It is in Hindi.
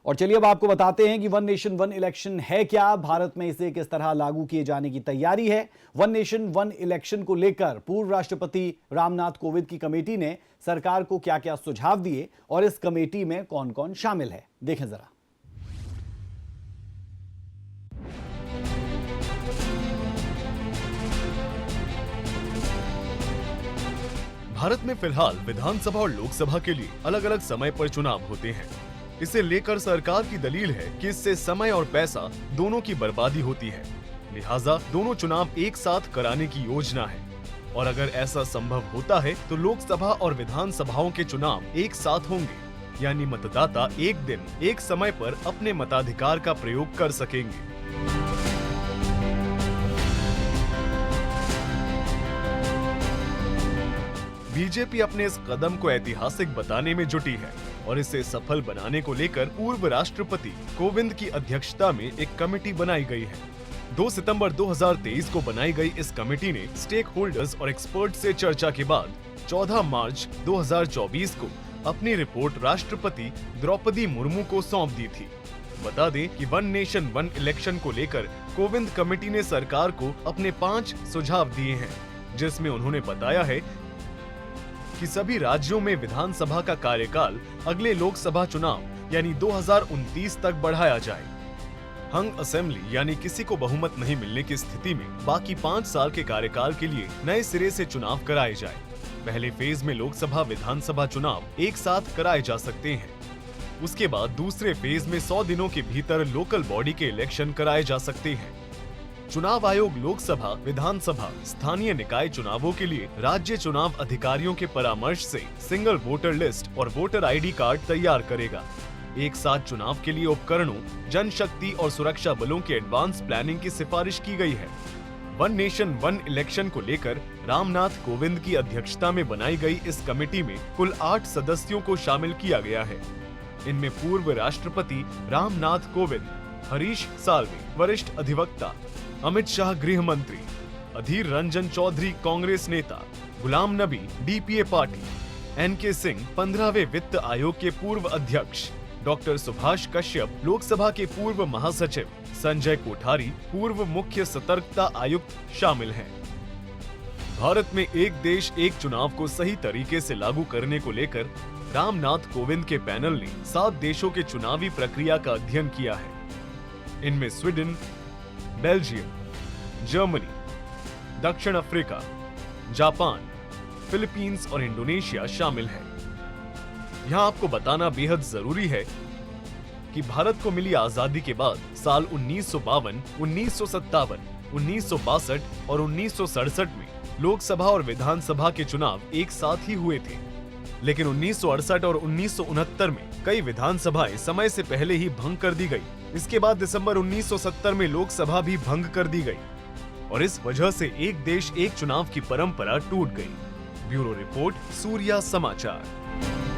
और चलिए अब आपको बताते हैं कि वन नेशन वन इलेक्शन है क्या, भारत में इसे किस तरह लागू किए जाने की तैयारी है। वन नेशन वन इलेक्शन को लेकर पूर्व राष्ट्रपति रामनाथ कोविंद की कमेटी ने सरकार को क्या क्या सुझाव दिए और इस कमेटी में कौन कौन शामिल है, देखें जरा। भारत में फिलहाल विधानसभा और लोकसभा के लिए अलग अलग समय पर चुनाव होते हैं। इसे लेकर सरकार की दलील है कि इससे समय और पैसा दोनों की बर्बादी होती है, लिहाजा दोनों चुनाव एक साथ कराने की योजना है। और अगर ऐसा संभव होता है तो लोकसभा और विधानसभाओं के चुनाव एक साथ होंगे, यानी मतदाता एक दिन एक समय पर अपने मताधिकार का प्रयोग कर सकेंगे। बीजेपी अपने इस कदम को ऐतिहासिक बताने में जुटी है और इसे सफल बनाने को लेकर पूर्व राष्ट्रपति कोविंद की अध्यक्षता में एक कमेटी बनाई गई है। 2 सितंबर 2023 को बनाई गई इस कमेटी ने स्टेक होल्डर्स और एक्सपर्ट से चर्चा के बाद 14 मार्च 2024 को अपनी रिपोर्ट राष्ट्रपति द्रौपदी मुर्मू को सौंप दी थी। बता दें कि वन नेशन वन इलेक्शन को लेकर कोविंद कमेटी ने सरकार को अपने 5 सुझाव दिए हैं, जिसमें उन्होंने बताया है कि सभी राज्यों में विधानसभा का कार्यकाल अगले लोकसभा चुनाव यानी 2029 तक बढ़ाया जाए। हंग असेंबली यानी किसी को बहुमत नहीं मिलने की स्थिति में बाकी 5 साल के कार्यकाल के लिए नए सिरे से चुनाव कराए जाए। पहले फेज में लोकसभा विधानसभा चुनाव एक साथ कराए जा सकते हैं। उसके बाद दूसरे फेज में 100 दिनों के भीतर लोकल बॉडी के इलेक्शन कराए जा सकते हैं। चुनाव आयोग लोकसभा, विधानसभा, स्थानीय निकाय चुनावों के लिए राज्य चुनाव अधिकारियों के परामर्श से सिंगल वोटर लिस्ट और वोटर आईडी कार्ड तैयार करेगा। एक साथ चुनाव के लिए उपकरणों, जनशक्ति और सुरक्षा बलों की एडवांस प्लानिंग की सिफारिश की गई है। वन नेशन वन इलेक्शन को लेकर रामनाथ कोविंद की अध्यक्षता में बनाई गई इस कमेटी में कुल 8 सदस्यों को शामिल किया गया है। इनमें पूर्व राष्ट्रपति रामनाथ कोविंद, हरीश साल्वे वरिष्ठ अधिवक्ता, अमित शाह गृह मंत्री, अधीर रंजन चौधरी कांग्रेस नेता, Ghulam Nabi DPA party, N K Singh 15वें वित्त आयोग के पूर्व अध्यक्ष, डॉक्टर सुभाष कश्यप लोकसभा के पूर्व महासचिव, संजय कोठारी पूर्व मुख्य सतर्कता आयुक्त शामिल हैं। भारत में एक देश एक चुनाव को सही तरीके से लागू करने को लेकर रामनाथ कोविंद के पैनल ने 7 देशों के चुनावी प्रक्रिया का अध्ययन किया है। इनमें स्वीडन, बेल्जियम, जर्मनी, दक्षिण अफ्रीका, जापान, फिलीपींस और इंडोनेशिया शामिल है। यहाँ आपको बताना बेहद जरूरी है कि भारत को मिली आजादी के बाद साल 1952, 1957, 1962 और 1967 में लोकसभा और विधानसभा के चुनाव एक साथ ही हुए थे, लेकिन 1968 और 1969 में कई विधानसभाएं समय से पहले ही भंग कर दी गई। इसके बाद दिसंबर 1970 में लोकसभा भी भंग कर दी गई और इस वजह से एक देश एक चुनाव की परंपरा टूट गई। ब्यूरो रिपोर्ट, सूर्या समाचार।